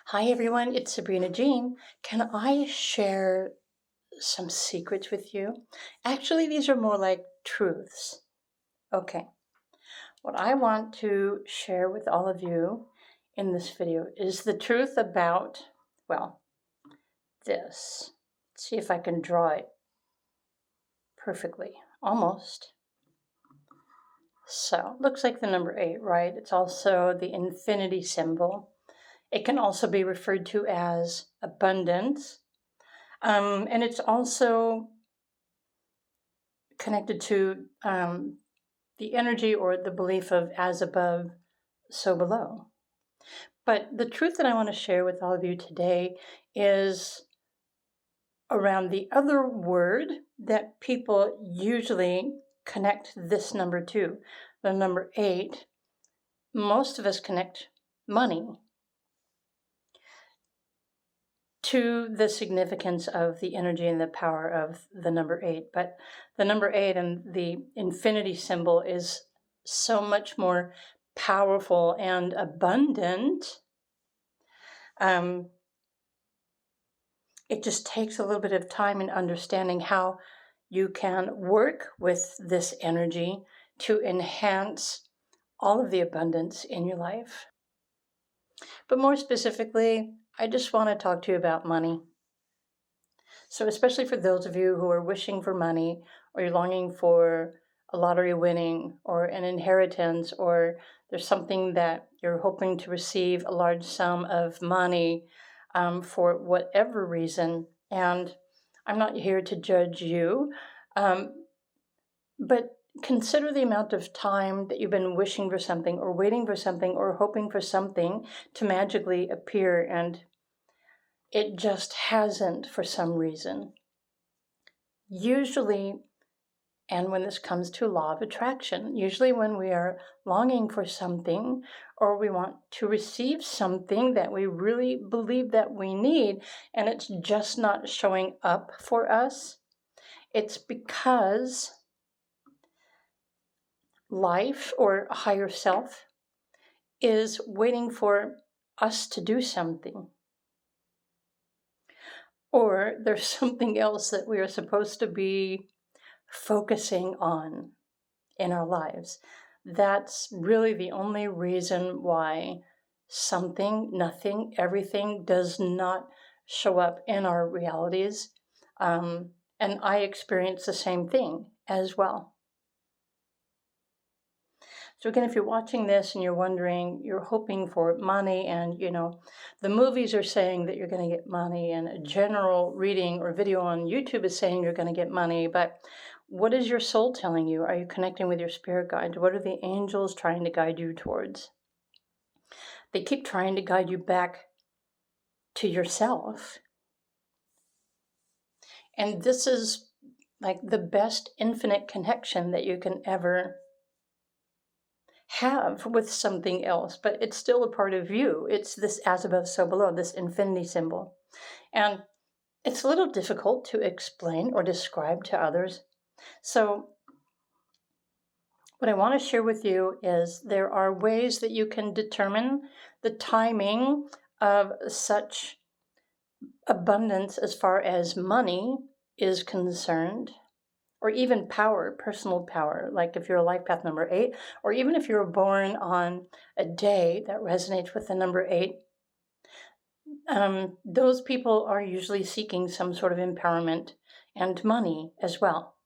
Hi everyone, it's Sabrina Jean. Can I share some secrets with you? Actually, these are more like truths. Okay, what I want to share with all of you in this video is the truth about, well, this. Let's see if I can draw it perfectly. Almost. So, looks like the number 8, right? It's also the infinity symbol. It can also be referred to as abundance. And it's also connected to the energy or the belief of as above, so below. But the truth that I want to share with all of you today is around the other word that people usually connect this number to, the number 8. Most of us connect money to the significance of the energy and the power of the number 8. But the number 8 and the infinity symbol is so much more powerful and abundant. It just takes a little bit of time and understanding how you can work with this energy to enhance all of the abundance in your life. But more specifically, I just want to talk to you about money. So especially for those of you who are wishing for money, or you're longing for a lottery winning or an inheritance, or there's something that you're hoping to receive a large sum of money for whatever reason. And I'm not here to judge you, but consider the amount of time that you've been wishing for something or waiting for something or hoping for something to magically appear, and it just hasn't for some reason. Usually, and when this comes to law of attraction, usually when we are longing for something or we want to receive something that we really believe that we need and it's just not showing up for us, it's because life or a higher self is waiting for us to do something. Or there's something else that we are supposed to be focusing on in our lives. That's really the only reason why something, nothing, everything does not show up in our realities. And I experience the same thing as well. So again, if you're watching this and you're wondering, you're hoping for money, and the movies are saying that you're going to get money, and a general reading or video on YouTube is saying you're going to get money, but what is your soul telling you? Are you connecting with your spirit guide? What are the angels trying to guide you towards? They keep trying to guide you back to yourself. And this is like the best infinite connection that you can ever have with something else, but it's still a part of you. It's this as above, so below, this infinity symbol. And it's a little difficult to explain or describe to others. So what I want to share with you is there are ways that you can determine the timing of such abundance as far as money is concerned, or even power, personal power, like if you're a life path number 8, or even if you're born on a day that resonates with the number 8, those people are usually seeking some sort of empowerment and money as well.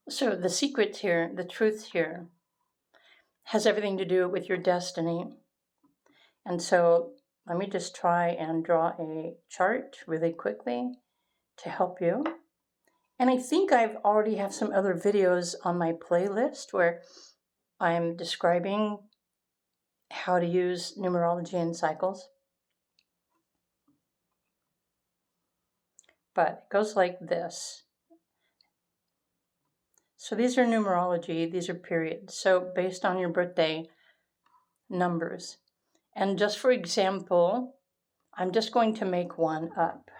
So the secret here, the truth here, has everything to do with your destiny. And so let me just try and draw a chart really quickly to help you. And I think I've already have some other videos on my playlist where I'm describing how to use numerology and cycles. But it goes like this. So these are numerology, these are periods. So based on your birthday numbers. And just for example, I'm just going to make one up.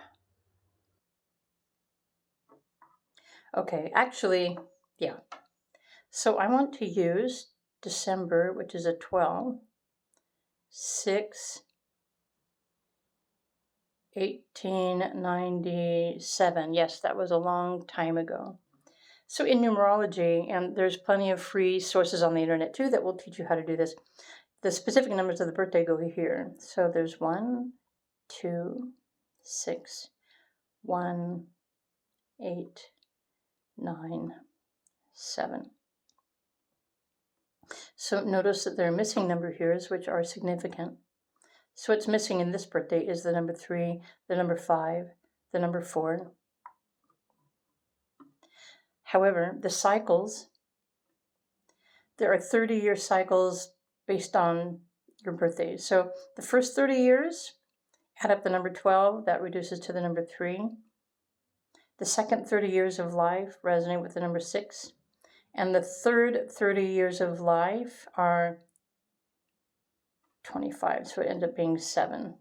Okay, actually, yeah. So I want to use December, which is a 12, 6, 1897. Yes, that was a long time ago. So in numerology, and there's plenty of free sources on the internet too that will teach you how to do this. The specific numbers of the birthday go here. So there's 1, 2, 6, 1, 8, 9, 7. So notice that there are missing number here, which are significant. So what's missing in this birthday is the number 3, the number 5, the number 4. However, the cycles, there are 30-year cycles based on your birthday. So the first 30 years, add up the number 12, that reduces to the number 3. The second 30 years of life resonate with the number 6. And the third 30 years of life are 25, so it ends up being 7.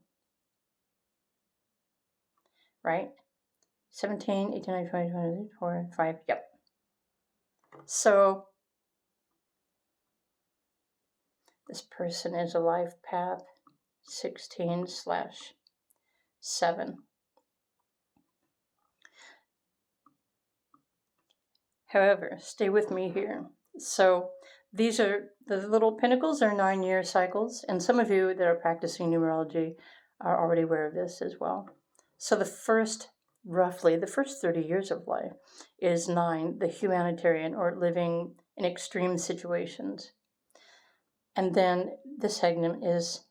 Right? 17, 18, 19, 20, 21, 24, 5, yep. So this person is a life path 16/7. However, stay with me here. So these are, the little pinnacles are 9-year cycles, and some of you that are practicing numerology are already aware of this as well. So roughly the first 30 years of life is 9, the humanitarian, or living in extreme situations. And then this segment is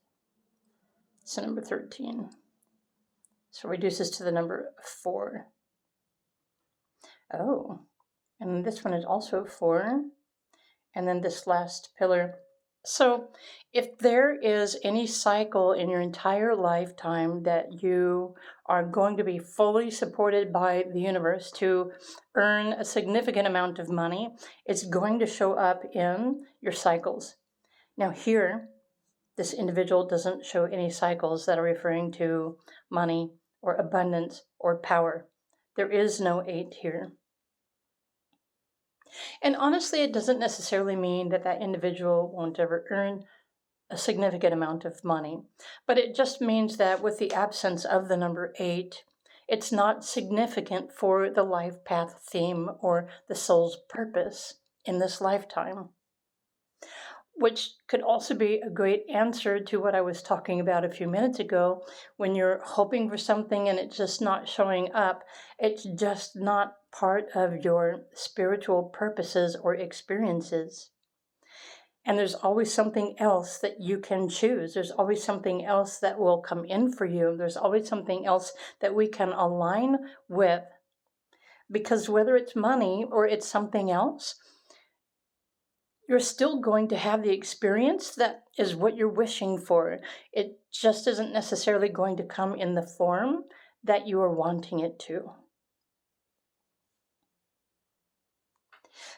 number 13. So it reduces to the number 4. Oh, and this one is also 4. And then this last pillar. So if there is any cycle in your entire lifetime that you are going to be fully supported by the universe to earn a significant amount of money, it's going to show up in your cycles. Now here, this individual doesn't show any cycles that are referring to money or abundance or power. There is no 8 here. And honestly, it doesn't necessarily mean that that individual won't ever earn a significant amount of money, but it just means that with the absence of the number 8, it's not significant for the life path theme or the soul's purpose in this lifetime. Which could also be a great answer to what I was talking about a few minutes ago. When you're hoping for something and it's just not showing up, it's just not part of your spiritual purposes or experiences. And there's always something else that you can choose. There's always something else that will come in for you. There's always something else that we can align with. Because whether it's money or it's something else, you're still going to have the experience that is what you're wishing for. It just isn't necessarily going to come in the form that you are wanting it to.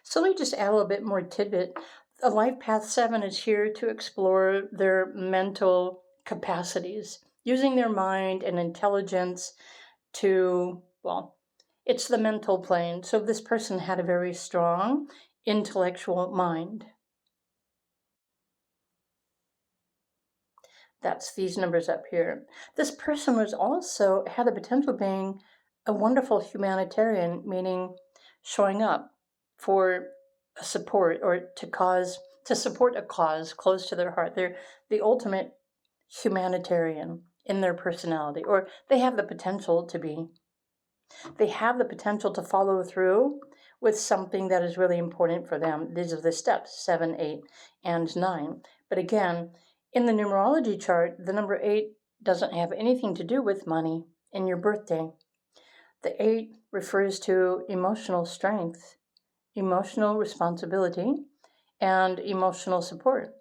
So let me just add a little bit more tidbit. The Life Path 7 is here to explore their mental capacities, using their mind and intelligence to, well, it's the mental plane. So this person had a very strong intellectual mind. That's these numbers up here. This person had the potential of being a wonderful humanitarian, meaning showing up for a support or to support a cause close to their heart. They're the ultimate humanitarian in their personality, or they have the potential to be. They have the potential to follow through with something that is really important for them. These are the steps, 7, 8, and 9. But again, in the numerology chart, the number 8 doesn't have anything to do with money in your birthday. The 8 refers to emotional strength, emotional responsibility, and emotional support.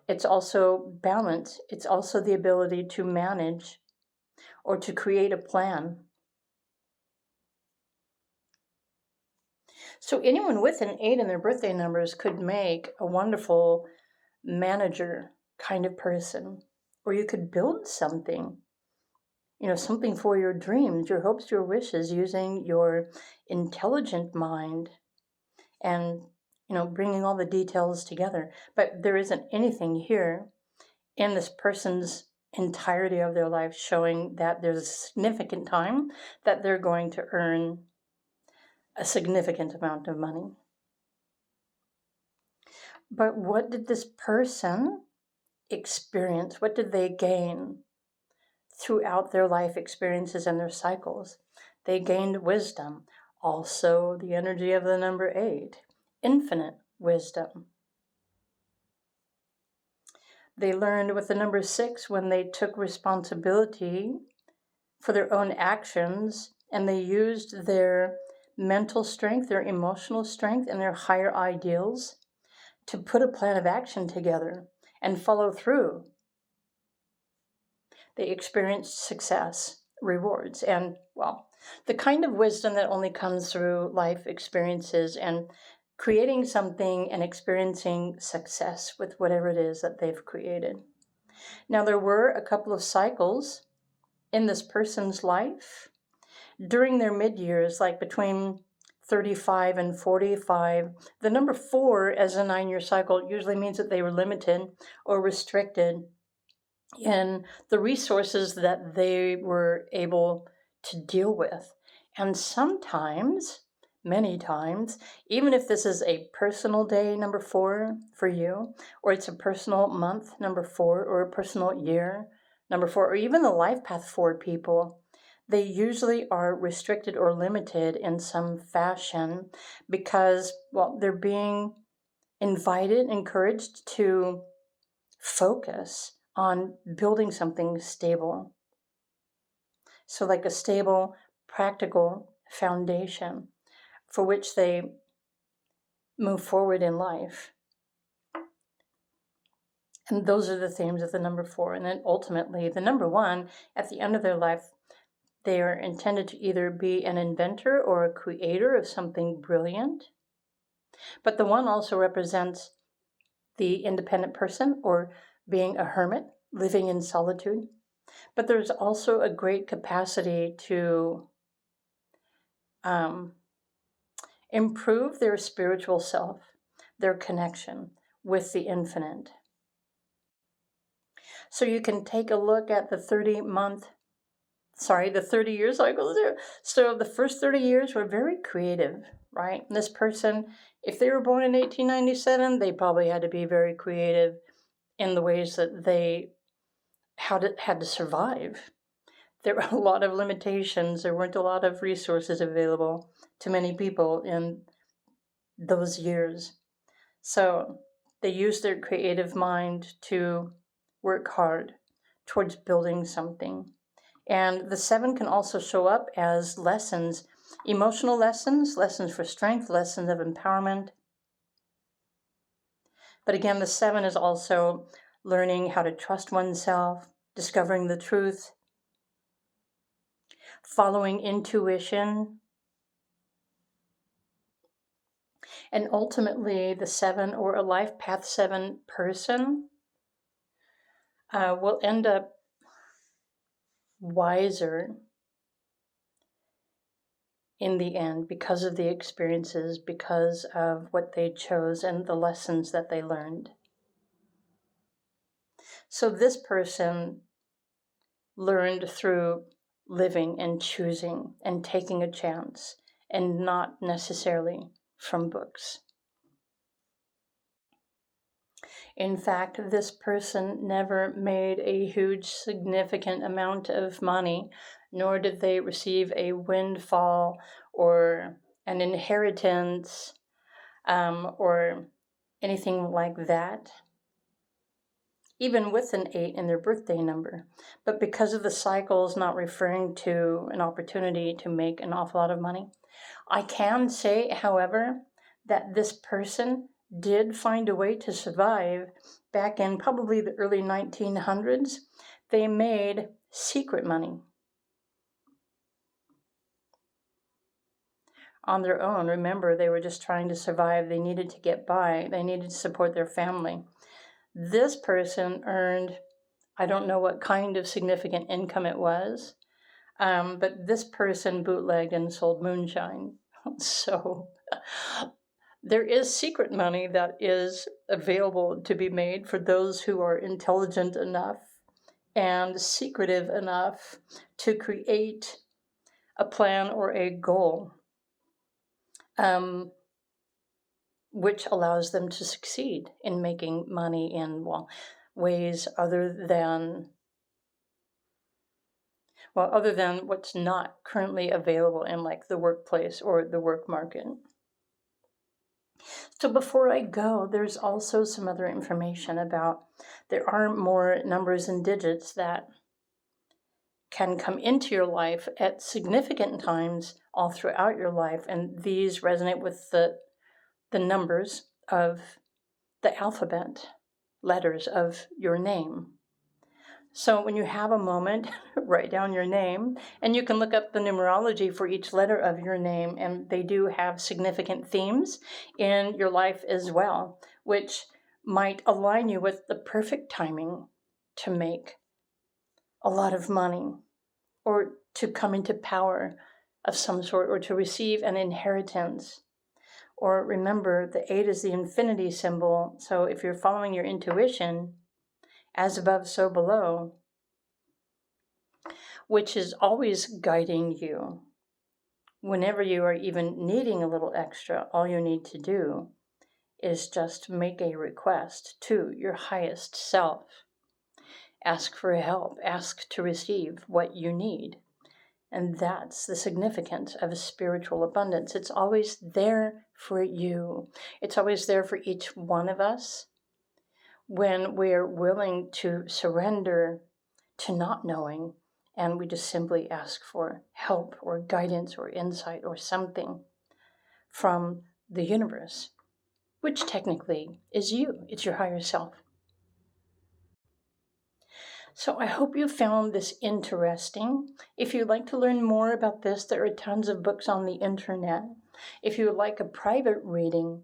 It's also balance. It's also the ability to manage or to create a plan. So anyone with an 8 in their birthday numbers could make a wonderful manager kind of person, or you could build something, something for your dreams, your hopes, your wishes, using your intelligent mind and, bringing all the details together. But there isn't anything here in this person's entirety of their life, showing that there's a significant time that they're going to earn a significant amount of money. But what did this person experience? What did they gain throughout their life experiences and their cycles? They gained wisdom. Also, the energy of the number 8, infinite wisdom. They learned with the number 6 when they took responsibility for their own actions and they used their mental strength, their emotional strength, and their higher ideals to put a plan of action together and follow through. They experienced success, rewards, and, well, the kind of wisdom that only comes through life experiences and creating something and experiencing success with whatever it is that they've created. Now, there were a couple of cycles in this person's life during their mid-years, like between 35 and 45. The number 4 as a 9-year cycle usually means that they were limited or restricted in the resources that they were able to deal with. And sometimes, many times, even if this is a personal day, number 4, for you, or it's a personal month, number 4, or a personal year, number 4, or even the life path 4 people, they usually are restricted or limited in some fashion because, well, they're being invited, encouraged to focus on building something stable. So like a stable, practical foundation for which they move forward in life. And those are the themes of the number 4. And then ultimately, the number 1, at the end of their life, they are intended to either be an inventor or a creator of something brilliant. But the 1 also represents the independent person or being a hermit, living in solitude. But there's also a great capacity to improve their spiritual self, their connection with the infinite. So you can take a look at the 30-year cycles there. So the first 30 years were very creative, right? And this person, if they were born in 1897, they probably had to be very creative in the ways that they had to survive. There were a lot of limitations. There weren't a lot of resources available to many people in those years. So they used their creative mind to work hard towards building something. And the 7 can also show up as lessons, emotional lessons, lessons for strength, lessons of empowerment. But again, the 7 is also learning how to trust oneself, discovering the truth, following intuition. And ultimately, the 7 or a life path 7 person will end up wiser in the end because of the experiences, because of what they chose and the lessons that they learned. So this person learned through living and choosing and taking a chance, and not necessarily from books. In fact, this person never made a huge, significant amount of money, nor did they receive a windfall or an inheritance or anything like that, even with an 8 in their birthday number. But because of the cycles not referring to an opportunity to make an awful lot of money, I can say, however, that this person did find a way to survive back in probably the early 1900s. They made secret money on their own. Remember, they were just trying to survive. They needed to get by. They needed to support their family. This person earned, I don't know what kind of significant income it was, but this person bootlegged and sold moonshine. So there is secret money that is available to be made for those who are intelligent enough and secretive enough to create a plan or a goal, which allows them to succeed in making money in, well, ways other than what's not currently available in like the workplace or the work market. So before I go, there's also some other information about there are more numbers and digits that can come into your life at significant times all throughout your life, and these resonate with the numbers of the alphabet, letters of your name. So when you have a moment, write down your name, and you can look up the numerology for each letter of your name, and they do have significant themes in your life as well, which might align you with the perfect timing to make a lot of money, or to come into power of some sort, or to receive an inheritance. Or remember, the 8 is the infinity symbol, so if you're following your intuition, as above, so below, which is always guiding you. Whenever you are even needing a little extra, all you need to do is just make a request to your highest self. Ask for help, ask to receive what you need. And that's the significance of a spiritual abundance. It's always there for you. It's always there for each one of us when we're willing to surrender to not knowing, and we just simply ask for help or guidance or insight or something from the universe, which technically is you. It's your higher self. So I hope you found this interesting. If you'd like to learn more about this, there are tons of books on the internet. If you would like a private reading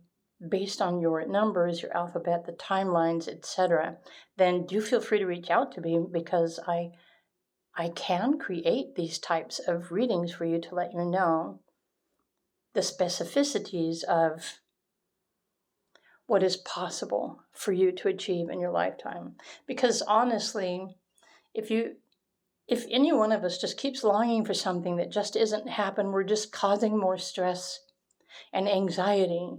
based on your numbers, your alphabet, the timelines, etc., then do feel free to reach out to me, because I can create these types of readings for you to let you know the specificities of what is possible for you to achieve in your lifetime. Because honestly, if any one of us just keeps longing for something that just isn't happening, we're just causing more stress and anxiety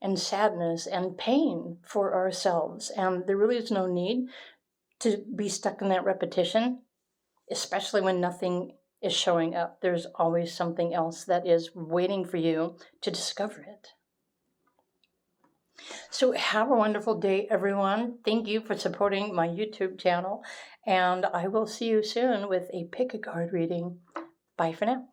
and sadness and pain for ourselves. And there really is no need to be stuck in that repetition, especially when nothing is showing up. There's always something else that is waiting for you to discover it. So have a wonderful day, everyone. Thank you for supporting my YouTube channel, and I will see you soon with a pick a card reading. Bye for now.